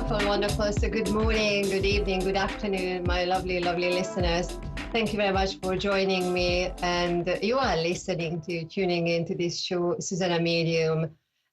wonderful, wonderful. So good morning, good evening, good afternoon, my lovely, lovely listeners. Thank you very much for joining me. And you are tuning into this show, Zsuzsanna Medium.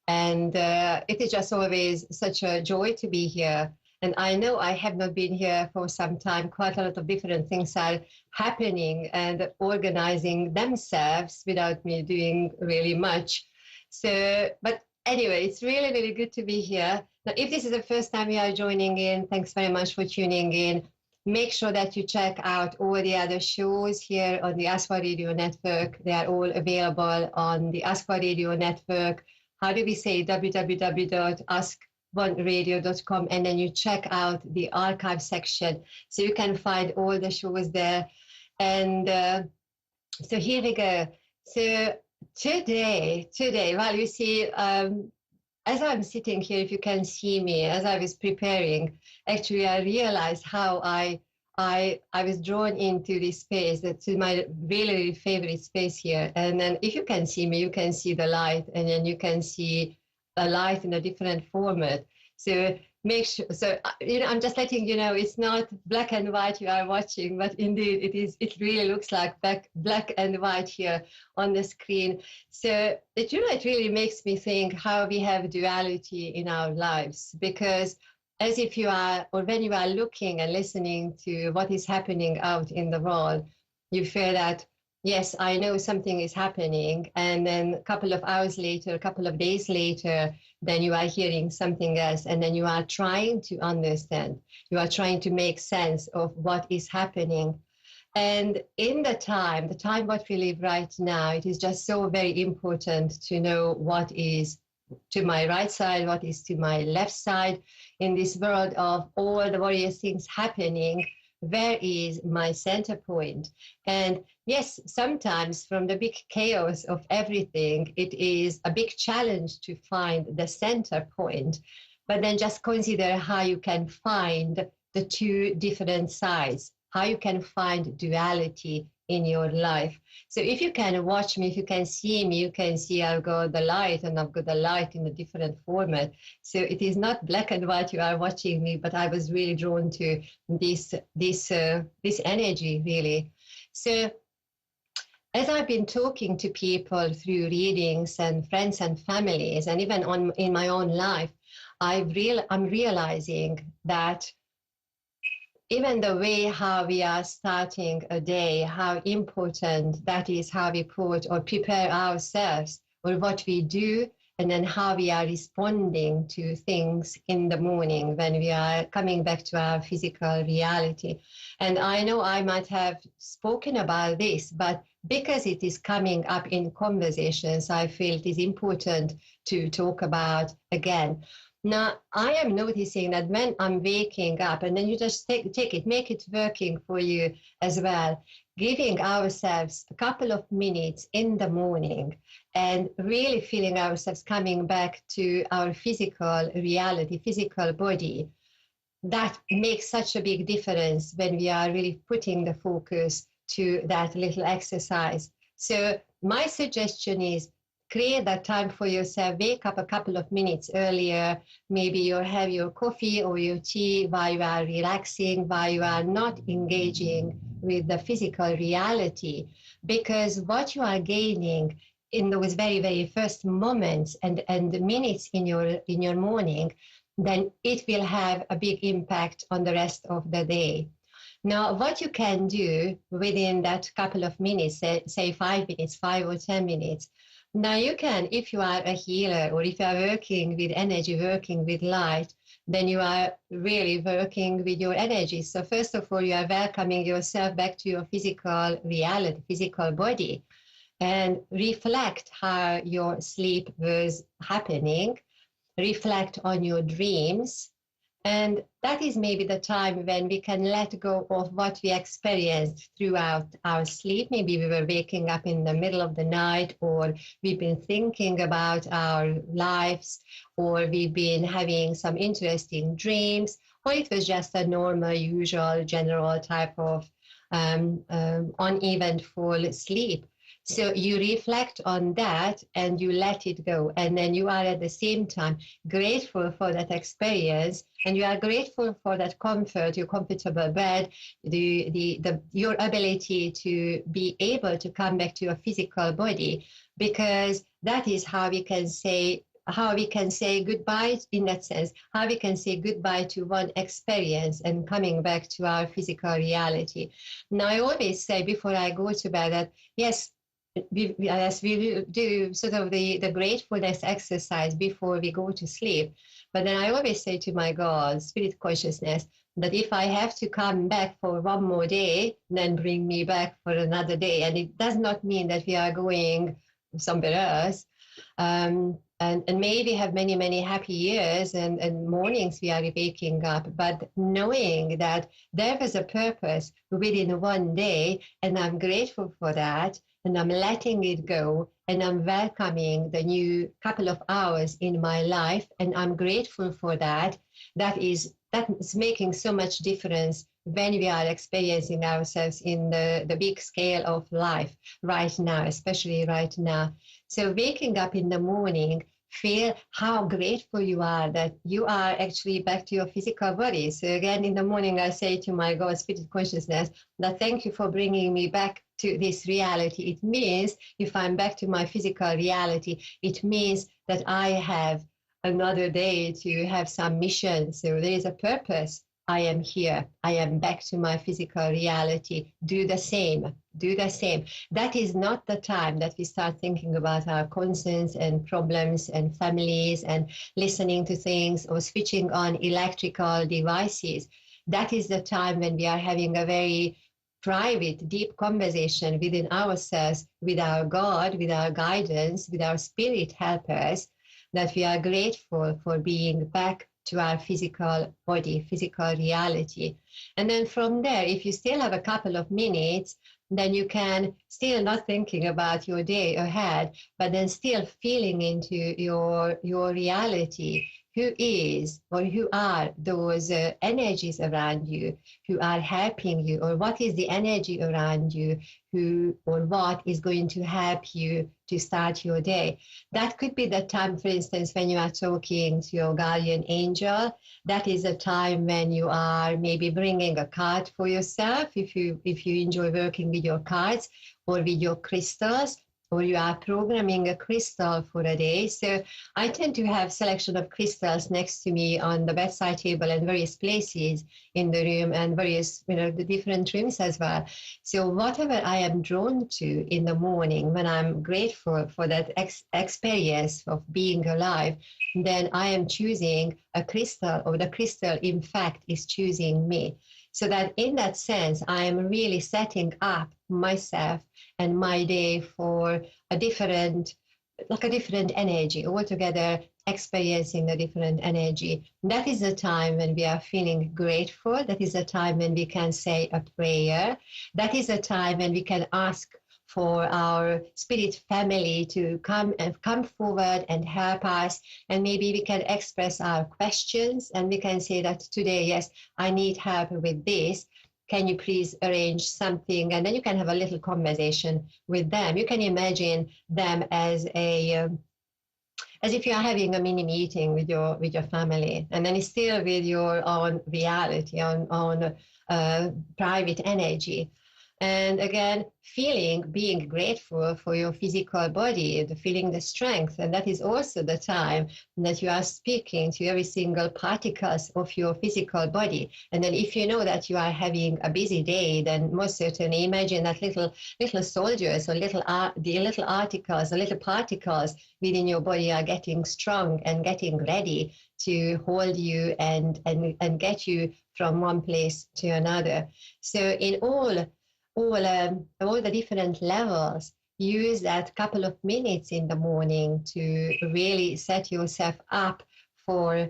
And it is just always such a joy to be here. And I know I have not been here for some time. Quite a lot of different things are happening and organizing themselves without me doing really much. So, but anyway, it's really, really good to be here. Now, if this is the first time you are joining in, thanks very much for tuning in. Make sure that you check out all the other shows here on the Aspa Radio Network. They are all available on the Aspa Radio Network. How do we say? www.ask1radio.com, and then you check out the archive section. So you can find all the shows there. And so here we go. So today, well, you see, as I'm sitting here, if you can see me, as I was preparing, actually, I realized how I was drawn into this space. That's my really favorite space here. And then if you can see me, you can see the light, and then you can see a light in a different format. So make sure, I'm just letting you know, it's not black and white you are watching, but indeed it really looks like black and white here on the screen. So it really makes me think how we have duality in our lives, because as if you are, or when you are looking and listening to what is happening out in the world, you feel that, yes, I know something is happening. And then a couple of hours later, a couple of days later, then you are hearing something else. And then you are trying to understand. You are trying to make sense of what is happening. And in the time what we live right now, it is just so very important to know what is to my right side, what is to my left side in this world of all the various things happening. Where is my center point? And yes, sometimes from the big chaos of everything, it is a big challenge to find the center point. But then just consider how you can find the two different sides, how you can find duality in your life. So if you can watch me, if you can see me, you can see I've got the light, and I've got the light in a different format. So it is not black and white you are watching me, but I was really drawn to this energy, really. So as I've been talking to people through readings and friends and families, and even in my own life, I'm realizing that even the way how we are starting a day, how important that is, how we put or prepare ourselves or what we do, and then how we are responding to things in the morning when we are coming back to our physical reality. And I know I might have spoken about this, but because it is coming up in conversations, I feel it is important to talk about again. Now, I am noticing that when I'm waking up, and then you just take it, make it working for you as well, giving ourselves a couple of minutes in the morning and really feeling ourselves coming back to our physical reality, physical body, that makes such a big difference when we are really putting the focus to that little exercise. So my suggestion is, create that time for yourself. Wake up a couple of minutes earlier. Maybe you have your coffee or your tea while you are relaxing, while you are not engaging with the physical reality. Because what you are gaining in those very, very first moments and minutes in your morning, then it will have a big impact on the rest of the day. Now, what you can do within that couple of minutes, say 5 minutes, 5 or 10 minutes, now you can, if you are a healer or if you are working with energy, working with light, then you are really working with your energy. So first of all, you are welcoming yourself back to your physical reality, physical body, and reflect how your sleep was happening, reflect on your dreams. And that is maybe the time when we can let go of what we experienced throughout our sleep. Maybe we were waking up in the middle of the night, or we've been thinking about our lives, or we've been having some interesting dreams, or it was just a normal, usual, general type of uneventful sleep. So you reflect on that and you let it go. And then you are at the same time grateful for that experience, and you are grateful for that comfort, your comfortable bed, your ability to be able to come back to your physical body, because that is how we can say goodbye in that sense, how we can say goodbye to one experience and coming back to our physical reality. Now, I always say before I go to bed that, yes, yes, we do sort of the gratefulness exercise before we go to sleep. But then I always say to my God, spirit consciousness, that if I have to come back for one more day, then bring me back for another day. And it does not mean that we are going somewhere else. And maybe have many, many happy years and mornings we are waking up, but knowing that there was a purpose within one day, and I'm grateful for that, and I'm letting it go, and I'm welcoming the new couple of hours in my life, and I'm grateful for that. That is making so much difference when we are experiencing ourselves in the big scale of life right now, especially right now. So waking up in the morning, feel how grateful you are that you are actually back to your physical body. So again, in the morning, I say to my God, Spirit Consciousness, that thank you for bringing me back to this reality. It means if I'm back to my physical reality, it means that I have another day to have some mission. So there is a purpose. I am here. I am back to my physical reality. Do the same. Do the same. That is not the time that we start thinking about our concerns and problems and families and listening to things or switching on electrical devices. That is the time when we are having a very private, deep conversation within ourselves, with our God, with our guidance, with our spirit helpers, that we are grateful for being back to our physical body, physical reality. And then from there, if you still have a couple of minutes, then you can still not thinking about your day ahead, but then still feeling into your reality. Who is or who are those energies around you who are helping you, or what is the energy around you who or what is going to help you to start your day? That could be the time, for instance, when you are talking to your guardian angel. That is a time when you are maybe bringing a card for yourself, if you enjoy working with your cards or with your crystals, or you are programming a crystal for a day. So I tend to have selection of crystals next to me on the bedside table and various places in the room, and various, the different rooms as well. So whatever I am drawn to in the morning, when I'm grateful for that experience of being alive, then I am choosing a crystal, or the crystal, in fact, is choosing me. So that in that sense, I am really setting up myself and my day for a different energy altogether, experiencing a different energy. That is the time when we are feeling grateful. That is the time when we can say a prayer. That is the time when we can ask for our spirit family to come forward and help us. And maybe we can express our questions, and we can say that today, yes, I need help with this. Can you please arrange something? And then you can have a little conversation with them. You can imagine them as if you are having a mini meeting with your family, and then it's still with your own reality, on private energy. And again, being grateful for your physical body, feeling the strength. And that is also the time that you are speaking to every single particles of your physical body. And then if you know that you are having a busy day, then most certainly imagine that little soldiers, or the little articles, the little particles within your body are getting strong and getting ready to hold you and get you from one place to another. So in all the different levels, use that couple of minutes in the morning to really set yourself up for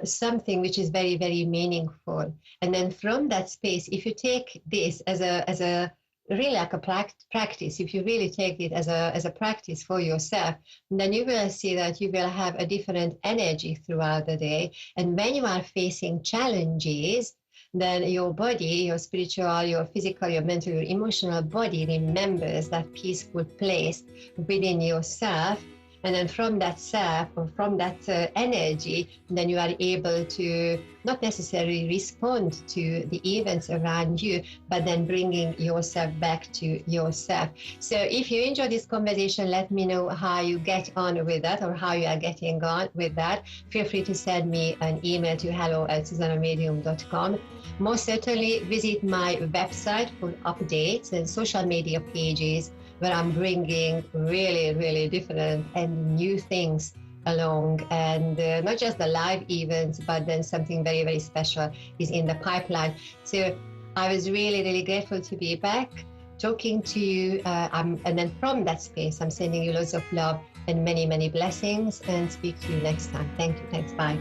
something which is very, very meaningful. And then from that space, if you take this as a really like a practice, if you really take it as a practice for yourself, then you will see that you will have a different energy throughout the day. And when you are facing challenges, then your body, your spiritual, your physical, your mental, your emotional body remembers that peaceful place within yourself. And then from that self, or from that energy, then you are able to not necessarily respond to the events around you, but then bringing yourself back to yourself. So if you enjoy this conversation, let me know how you get on with that, or how you are getting on with that. Feel free to send me an email to hello@zsuzannamedium.com. Most certainly visit my website for updates and social media pages, where I'm bringing really, really different and new things along, and not just the live events, but then something very, very special is in the pipeline. So I was really, really grateful to be back talking to you. And then from that space, I'm sending you lots of love and many, many blessings, and speak to you next time. Thank you. Thanks. Bye.